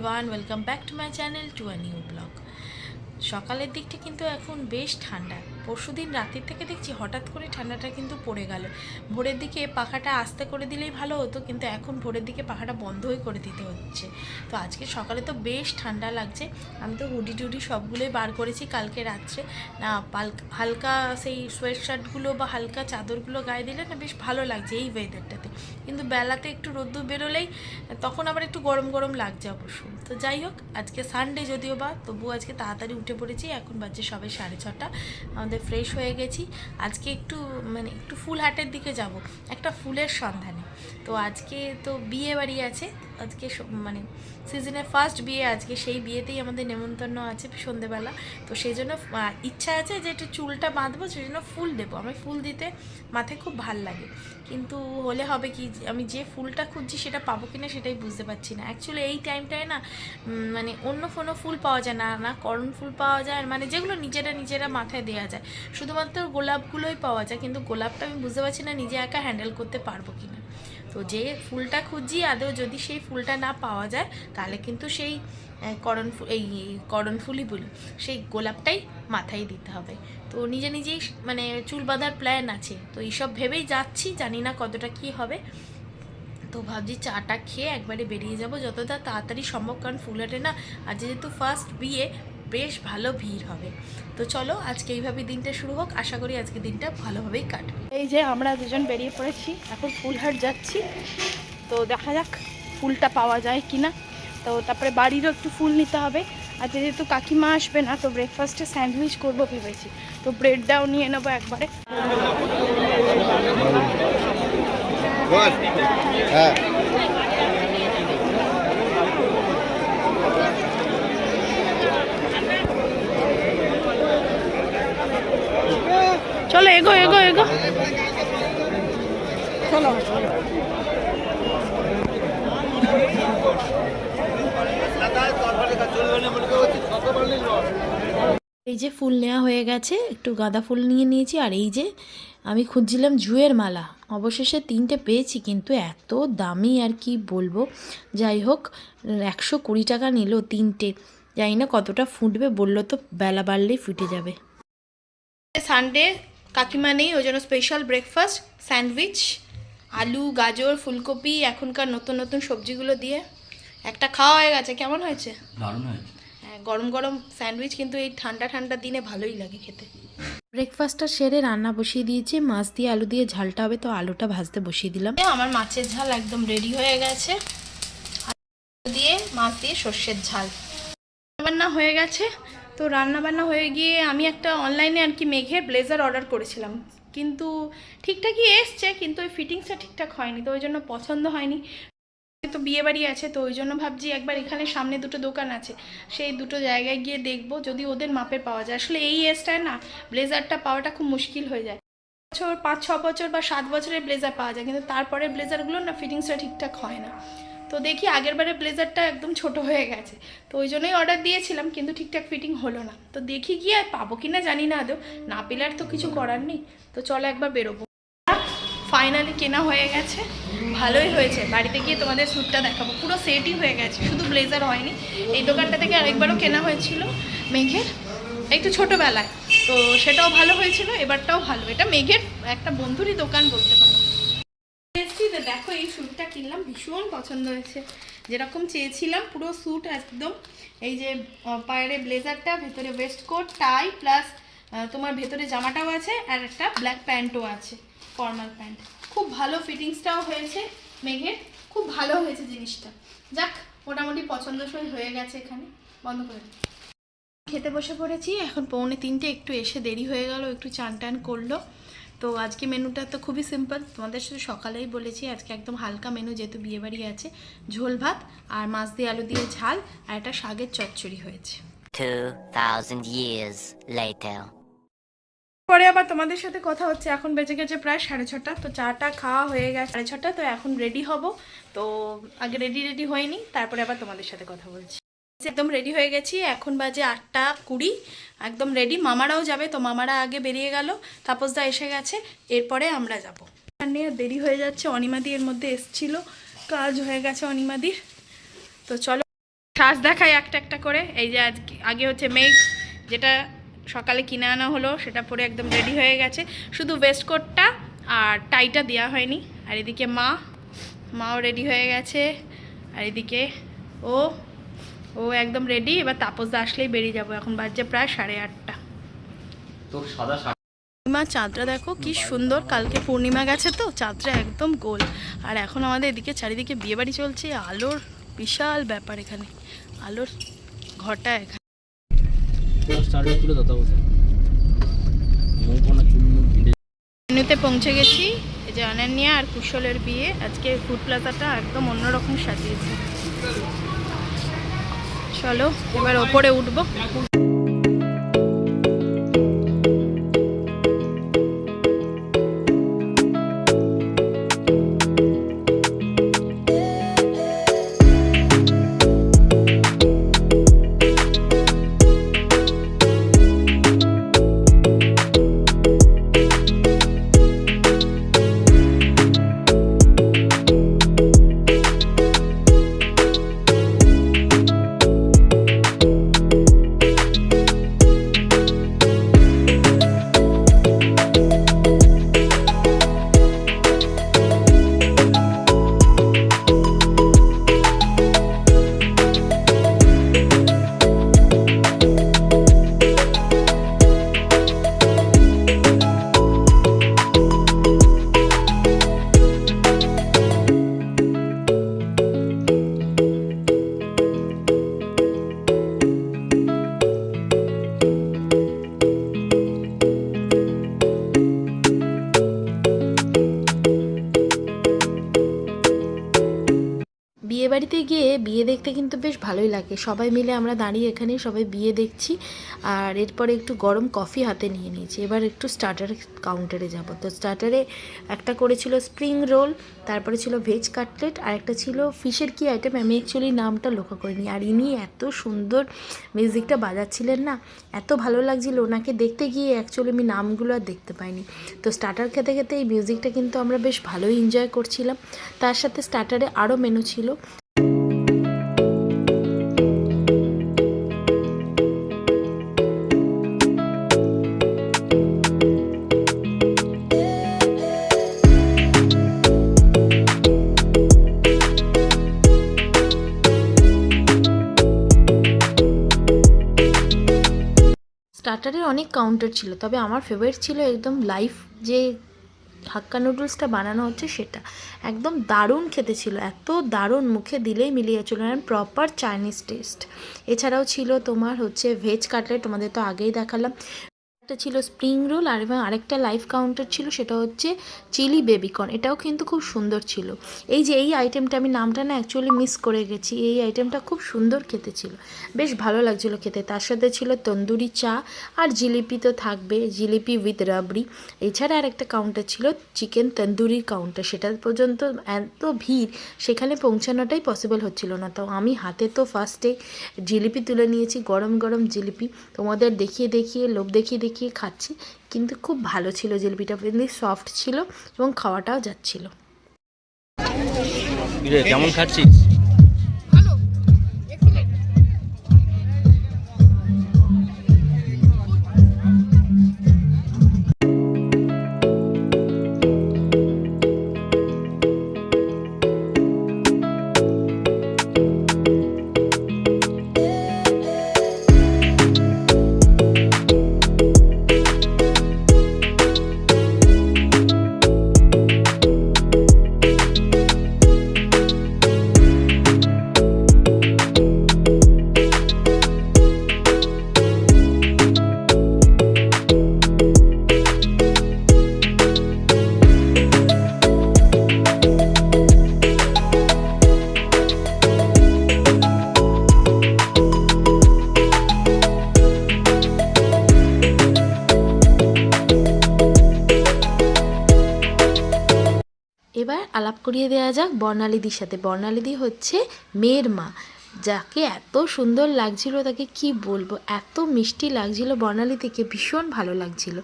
Everyone, welcome back to my channel to a new blog. সকালের দিকটা কিন্তু এখন বেশ ঠান্ডা। পরশুদিন রাতের থেকে দেখছি হঠাৎ করে ঠান্ডাটা কিন্তু পড়ে গেল। ভোরের দিকে পাখাটা আস্তে করে দিলেই ভালো হতো, কিন্তু এখন ভোরের দিকে পাখাটা বন্ধই করে দিতে হচ্ছে। তো আজকে সকালে তো বেশ ঠান্ডা লাগছে। আমি তো হুডি টুডি সবগুলোই বার করেছি কালকে রাত্রে। না হালকা সেই সোয়েট শার্টগুলো বা হালকা চাদরগুলো গায়ে দিলে না বেশ ভালো লাগছে এই ওয়েদারটাতে। কিন্তু বেলাতে একটু রোদ্দুর বেরোলেই তখন আবার একটু গরম গরম লাগছে অবশ্য। তো যাই হোক, আজকে সানডে যদিও বা, তবুও আজকে তাড়াতাড়ি উঠে পড়েছি। এখন বাজে সবে 6:30। আমাদের ফ্রেশ হয়ে গেছি। আজকে একটু ফুল হাটের দিকে যাব, একটা ফুলের সন্ধানে। তো আজকে তো বিয়ে বাড়ি আছে, আজকে সিজনের ফার্স্ট বিয়ে আজকে, সেই বিয়েতেই আমাদের নেমন্তন্ন আছে সন্ধেবেলা। তো সেই জন্য ইচ্ছা আছে যে একটু চুলটা বাঁধবো, সেই জন্য ফুল দেবো। আমি ফুল দিতে মাথায় খুব ভাল লাগে, কিন্তু হলে হবে কি, আমি যে ফুলটা খুঁজছি সেটা পাবো কিনা সেটাই বুঝতে পারছি না। অ্যাকচুয়ালি এই টাইমটায় না অন্য কোনো ফুল পাওয়া যায় না, না করণ ফুল পাওয়া যায়, যেগুলো নিজেরা মাথায় দেওয়া যায়, শুধুমাত্র গোলাপগুলোই পাওয়া যায়। কিন্তু গোলাপটা আমি বুঝতে পারছি না নিজে একা হ্যান্ডেল করতে পারবো কিনা। তো যে ফুলটা খুঁজছি, আদৌ যদি সেই ফুলটা না পাওয়া যায় তাহলে কিন্তু সেই করণ ফুলই বলি, সেই গোলাপটাই মাথায় দিতে হবে। তো নিজেই চুল বাঁধার প্ল্যান আছে। তো এইসব ভেবেই যাচ্ছি, জানি না কতটা কি হবে। তো ভাবছি চাটা খেয়ে একবারে বেরিয়ে যাব যতটা তাড়াতাড়ি সম্ভব, কারণ ফুলহাটে না আজ যেহেতু ফার্স্ট বিয়ে, বেশ ভালো ভিড় হবে। তো চলো আজকে এইভাবে দিনটা শুরু হোক, আশা করি আজকে দিনটা ভালোভাবেই কাটবে। এই যে আমরা দুজন বেরিয়ে পড়েছি, এখন ফুলহাট যাচ্ছি। তো দেখা যাক ফুলটা পাওয়া যায় কিনা। তো তারপরে বাড়িরও একটু ফুল নিতে হবে। আর যেহেতু কাকিমা আসবে না, তো ব্রেকফাস্টে স্যান্ডউইচ করবো ভেবেছি। তো ব্রেডটাও নিয়ে নেবো একবারে। হ্যাঁ, চলো এগো এগো এগো, চলো। এই যে ফুল নেওয়া হয়ে গেছে, একটু গাঁদা ফুল নিয়ে নিয়েছি। আর এই যে আমি খুঁজছিলাম জুঁয়ের মালা, অবশেষে 3টে পেয়েছি, কিন্তু এত দামি আর কি বলবো। যাই হোক, 120 টাকা নিল 3টে। জানি না কতটা ফুটবে, বললো তো বেলা বাড়লেই ফুটে যাবে। সানডে কাকিমা নেই, ওই জন্য স্পেশাল ব্রেকফাস্ট স্যান্ডউইচ, আলু গাজর ফুলকপি এখনকার নতুন নতুন সবজিগুলো দিয়ে একটা খাওয়া হয়ে গেছে। কেমন হয়েছে? দারুণ হয়েছে। হ্যাঁ, গরম গরম স্যান্ডউইচ কিন্তু এই ঠান্ডা ঠান্ডা দিনে ভালোই লাগে খেতে। ব্রেকফাস্টটা সেরে রান্না বসিয়ে দিয়েছি, মাছ দিয়ে আলু দিয়ে ঝালটা হবে, তো আলুটা ভাজতে বসিয়ে দিলাম। আমার মাছের ঝাল একদম রেডি হয়ে গেছে, আলু দিয়ে মাছ দিয়ে সর্ষের ঝাল রান্না হয়ে গেছে। তো রান্নাবান্না হয়ে গিয়ে আমি একটা অনলাইনে আর কি মেঘের ব্লেজার অর্ডার করেছিলাম, কিন্তু ঠিকঠাকই এসছে, কিন্তু ওই ফিটিংসটা ঠিকঠাক হয়নি, তো ওই জন্য পছন্দ হয়নি। তো বিয়ে বাড়ি আছে, তো ওই জন্য ভাবছি একবার এখানে সামনে দুটো দোকান আছে, সেই দুটো জায়গায় গিয়ে দেখবো যদি ওদের মাপে পাওয়া যায়। আসলে এই এজটায় না ব্লেজারটা পাওয়াটা খুব মুশকিল হয়ে যায়। 5-6 বছর বা 7 বছরের ব্লেজার পাওয়া যায়, কিন্তু তারপরে ব্লেজারগুলো না ফিটিংসটা ঠিকঠাক হয় না। তো দেখি, আগের বারে ব্লেজারটা একদম ছোট হয়ে গেছে, তো ওই জন্যই অর্ডার দিয়েছিলাম, কিন্তু ঠিকঠাক ফিটিং হলো না। তো দেখি গিয়ে আর পাবো কিনা জানি না, আদৌ না পেলে আর তো কিছু করার নেই। তো চলো একবার বেরোবো। ফাইনালি কেনা হয়ে গেছে, ভালোই হয়েছে। বাড়িতে গিয়ে তোমাদের স্যুটটা দেখাবো, পুরো সেটই হয়ে গেছে, শুধু ব্লেজার হয়নি। এই দোকানটা থেকে আরেকবারও কেনা হয়েছিল মেঘের, একটু ছোটোবেলায়, তো সেটাও ভালো হয়েছিল, এবারটাও ভালো। এটা মেঘের একটা বন্ধুরই দোকান বলতে পারো। দেখো এই স্যুটটা কিনলাম, ভীষণ পছন্দ হয়েছে, যেরকম চেয়েছিলাম পুরো স্যুট একদম। এই যে পায়ের ব্লেজারটা, ভেতরে ওয়েস্ট কোট টাই প্লাস তোমার ভেতরে জামাটাও আছে, আর একটা ব্ল্যাক প্যান্টও আছে, ফর্মাল প্যান্ট। খুব ভালো ফিটিংসটাও হয়েছে মেঘের, খুব ভালো হয়েছে জিনিসটা। যাক, মোটামুটি পছন্দসই হয়ে গেছে। এখানে বন্ধ করে খেতে বসে পড়েছি, এখন 2:45, একটু এসে দেরি হয়ে গেল, একটু চান টান করলো। তো আজকে মেনুটা তো খুবই সিম্পল, তোমাদের সাথে সকালেই বলেছি আজকে একদম হালকা মেনু, যেহেতু বিয়েবাড়ি আছে। ঝোল ভাত আর মাছ দিয়ে আলু দিয়ে ঝাল আর একটা শাকের চচ্চড়ি হয়েছে। 2000 years later. পরে আবার তোমাদের সাথে কথা হচ্ছে। এখন বেজে গেছে প্রায় 6:30, তো চাটা খাওয়া হয়ে গেছে 6:30, তো এখন রেডি হব। তো আগে রেডি হয়নি, তারপরে আবার তোমাদের সাথে কথা বলছি। একদম রেডি হয়ে গেছি, এখন বাজে 8:20, একদম রেডি। মামারাও যাবে, তো মামারা আগে বেরিয়ে গেল, তাপসদা এসে গেছে, এরপরে আমরা যাব। নিয়ে দেরি হয়ে যাচ্ছে, অনিমাদি এর মধ্যে এসছিল, কাজ হয়ে গেছে অনিমাদির। তো চলো সাজ দেখাই একটা একটা করে। এই যে আগে হচ্ছে মেঘ, যেটা সকালে কিনে আনা হলো, সেটা পরে একদম রেডি হয়ে গেছে, শুধু ওয়েস্ট কোটটা আর টাইটা দেওয়া হয়নি। আর এদিকে মাও রেডি হয়ে গেছে। আর এদিকে ও একদম রেডি। এবার তাপসদা আসলেই বেরিয়ে যাবো। এখন বাজছে প্রায় 8:30। তো সাদা পূর্ণিমা চাঁদটা দেখো কি সুন্দর, কালকে পূর্ণিমা গেছে তো চাঁদটা একদম গোল। আর এখন আমাদের এদিকে চারিদিকে বিয়েবাড়ি চলছে, আলোর বিশাল ব্যাপার, এখানে আলোর ঘটা। এখানে মেনুতে পৌঁছে গেছি। এই যে অনন্যা আর কুশলের বিয়ে। আজকে ফুড প্লাজাটা একদম অন্যরকম সাজিয়েছে। চলো এবার ওপরে উঠবো। বিয়েবাড়িতে গিয়ে বিয়ে দেখতে কিন্তু বেশ ভালোই লাগে। সবাই মিলে আমরা দাঁড়িয়ে এখানে সবাই বিয়ে দেখছি। আর এরপরে একটু গরম কফি হাতে নিয়ে নিয়েছি। এবার একটু স্টার্টার কাউন্টারে যাব। তো স্টার্টারে একটা করেছিল স্প্রিং রোল, তারপরে ছিল ভেজ কাটলেট, আর একটা ছিল ফিশের কি আইটেম আমি অ্যাকচুয়ালি নামটা লক্ষ্য করিনি। আর ইনি এত সুন্দর মিউজিকটা বাজাচ্ছিলেন না, এত ভালো লাগছিল ওনাকে দেখতে গিয়ে। অ্যাকচুয়ালি আমি নামগুলো আর দেখতে পাইনি। তো স্টার্টার খেতে খেতে এই মিউজিকটা কিন্তু আমরা বেশ ভালোই এনজয় করছিলাম। তার সাথে স্টার্টারে আরও মেনু ছিল। স্টার্টারের অনেক কাউন্টার ছিল, তবে আমার ফেভারিট ছিল একদম লাইভ যে হাক্কা নুডলসটা বানানো হচ্ছে সেটা। একদম দারুণ খেতে ছিল, এত দারুণ, মুখে দিলেই মিলিয়ে চলে প্রপার চাইনিজ টেস্ট। এছাড়াও ছিল তোমার হচ্ছে ভেজ কাটলেট, তোমাদের তো আগেই দেখালাম। একটা ছিল স্প্রিং রোল, আর এবং আরেকটা লাইভ কাউন্টার ছিল, সেটা হচ্ছে চিলি বেবিকর্ন। এটাও কিন্তু খুব সুন্দর ছিল। এই যে এই আইটেমটা আমি নামটা না অ্যাকচুয়ালি মিস করে গেছি। এই আইটেমটা খুব সুন্দর খেতে ছিল, বেশ ভালো লাগছিলো খেতে। তার সাথে ছিল তন্দুরি চা, আর জিলিপি তো থাকবে, জিলিপি উইথ রাবড়ি। এছাড়া আর একটা কাউন্টার ছিল চিকেন তন্দুরির কাউন্টার। সেটা পর্যন্ত এত ভিড়, সেখানে পৌঁছানোটাই পসিবল হচ্ছিল না। তো আমি হাতে তো ফার্স্টে জিলিপি তুলে নিয়েছি, গরম গরম জিলিপি। তোমাদের দেখিয়ে দেখিয়ে লোভ দেখিয়ে দেখিয়ে খাচ্ছি, কিন্তু খুব ভালো ছিল জিলিপিটা, কিন্তু সফট ছিল এবং খাওয়াটাও যাচ্ছিল। কেমন খাচ্ছিস? এবার আলাপ করিয়ে দেওয়া যাক বর্ণালীদির সাথে। বর্ণালীদি হচ্ছে মেয়ের মা, যাকে এত সুন্দর লাগছিল, তাকে কি বলবো, এত মিষ্টি লাগছিল বর্ণালীদিকে, ভীষণ ভালো লাগছিল।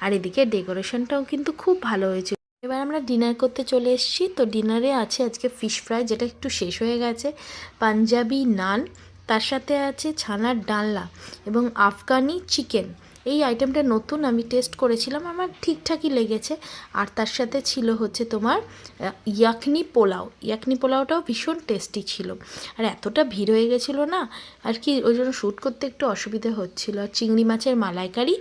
আর এদিকে ডেকোরেশনটাও কিন্তু খুব ভালো হয়েছে। এবার আমরা ডিনার করতে চলে এসেছি। তো ডিনারে আছে আজকে ফিশ ফ্রাই, যেটা একটু শেষ হয়ে গেছে, পাঞ্জাবি নান, তার সাথে আছে ছানার ডালনা এবং আফগানি চিকেন। এই আইটেমটা নতুন, আমি টেস্ট করেছিলাম, আমার ঠিকঠাকই লেগেছে। আর তার সাথে ছিল হচ্ছে তোমার ইয়াকনি পোলাও। ইয়াকনি পোলাওটাও ভীষণ টেস্টি ছিল। আর এতটা ভিড় হয়ে গেছিলো না আর কি, ওই জন্য শ্যুট করতে একটু অসুবিধা হচ্ছিলো। আর চিংড়ি মাছের মালাইকারি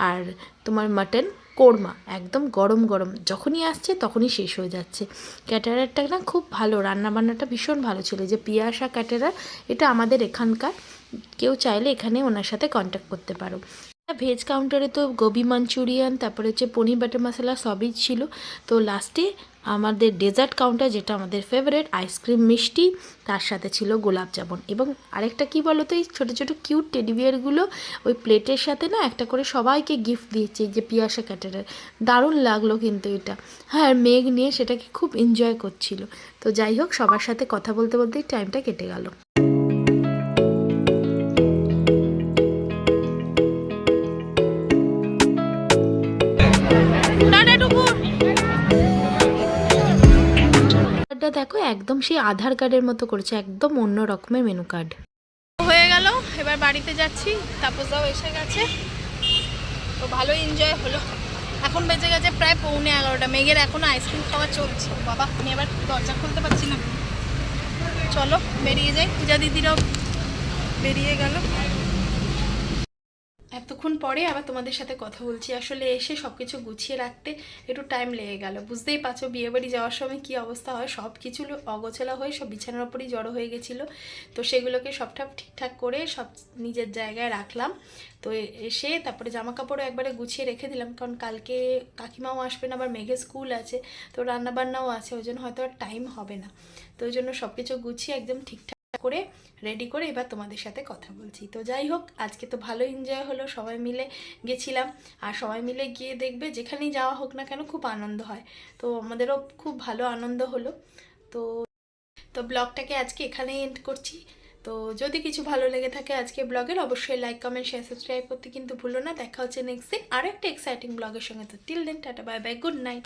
আর তোমার মাটন কোরমা, একদম গরম গরম, যখনই আসছে তখনই শেষ হয়ে যাচ্ছে। ক্যাটারারটা না খুব ভালো, রান্নাবান্নাটা ভীষণ ভালো ছিল। যে পিয়াসা ক্যাটারার, এটা আমাদের এখানকার, কেউ চাইলে এখানে ওনার সাথে কন্ট্যাক্ট করতে পারো। ভেজ কাউন্টারে তো গোবি মাঞ্চুরিয়ান, তারপরে হচ্ছে পনির বাটার মশলা সবই ছিল। তো লাস্টে আমাদের ডেজার্ট কাউন্টার, যেটা আমাদের ফেভারিট, আইসক্রিম মিষ্টি, তার সাথে ছিল গোলাপ জামুন। এবং আরেকটা কি বলো তো, এই ছোটো ছোটো কিউট টেডিবিয়ারগুলো ওই প্লেটের সাথে না একটা করে সবাইকে গিফট দিয়েছে, যে পিয়াসা ক্যাটারার। দারুণ লাগলো কিন্তু এটা। হ্যাঁ, আর মেঘ নিয়ে সেটাকে খুব এনজয় করছিল। তো যাই হোক, সবার সাথে কথা বলতে বলতেই টাইমটা কেটে গেল। দেখো একদম সেই আধার কার্ডের মতো করেছে, একদম অন্য রকমের মেনু কার্ড। হয়ে গেল, এবার বাড়িতে যাচ্ছি। তাপসদাও এসে গেছে, তো ভালো এনজয় হলো। এখন বেজে গেছে প্রায় 11:45। মেঘের এখনো আইসক্রিম খাওয়া চলছে। বাবা, আমি এবার দরজা খুলতে পারছি না। চলো বেরিয়ে যাই, পূজা দিদিরাও বেরিয়ে গেল। এতক্ষণ পরে আবার তোমাদের সাথে কথা বলছি। আসলে এসে সব কিছু গুছিয়ে রাখতে একটু টাইম লেগে গেল। বুঝতেই পারছো বিয়েবাড়ি যাওয়ার সময় কী অবস্থা হয়, সব কিছু অগোছালো হয়ে সব বিছানার ওপরই জড়ো হয়ে গেছিলো। তো সেগুলোকে সবটা ঠিকঠাক করে সব নিজের জায়গায় রাখলাম। তো এসে তারপরে জামা কাপড়ও একবারে গুছিয়ে রেখে দিলাম, কারণ কালকে কাকিমাও আসবে না, আবার মেঘের স্কুল আছে, তো রান্নাবান্নাও আছে, ওই জন্য হয়তো আর টাইম হবে না। তো ওই জন্য সব কিছু গুছিয়ে একদম ঠিকঠাক করে রেডি করে এবার তোমাদের সাথে কথা বলছি। তো যাই হোক, আজকে তো ভালো এনজয় হলো, সবাই মিলে গেছিলাম। আর সবাই মিলে গিয়ে দেখবে যেখানেই যাওয়া হোক না কেন খুব আনন্দ হয়। তো আমাদেরও খুব ভালো আনন্দ হলো। তো তো ব্লগটাকে আজকে এখানেই এন্ড করছি। তো যদি কিছু ভালো লেগে থাকে আজকে ব্লগের, অবশ্যই লাইক কমেন্ট শেয়ার সাবস্ক্রাইব করতে কিন্তু ভুলো না। দেখা হচ্ছে নেক্সট দিন আরও একটা এক্সাইটিং ব্লগের সঙ্গে। তো till then, tata bye bye, good night.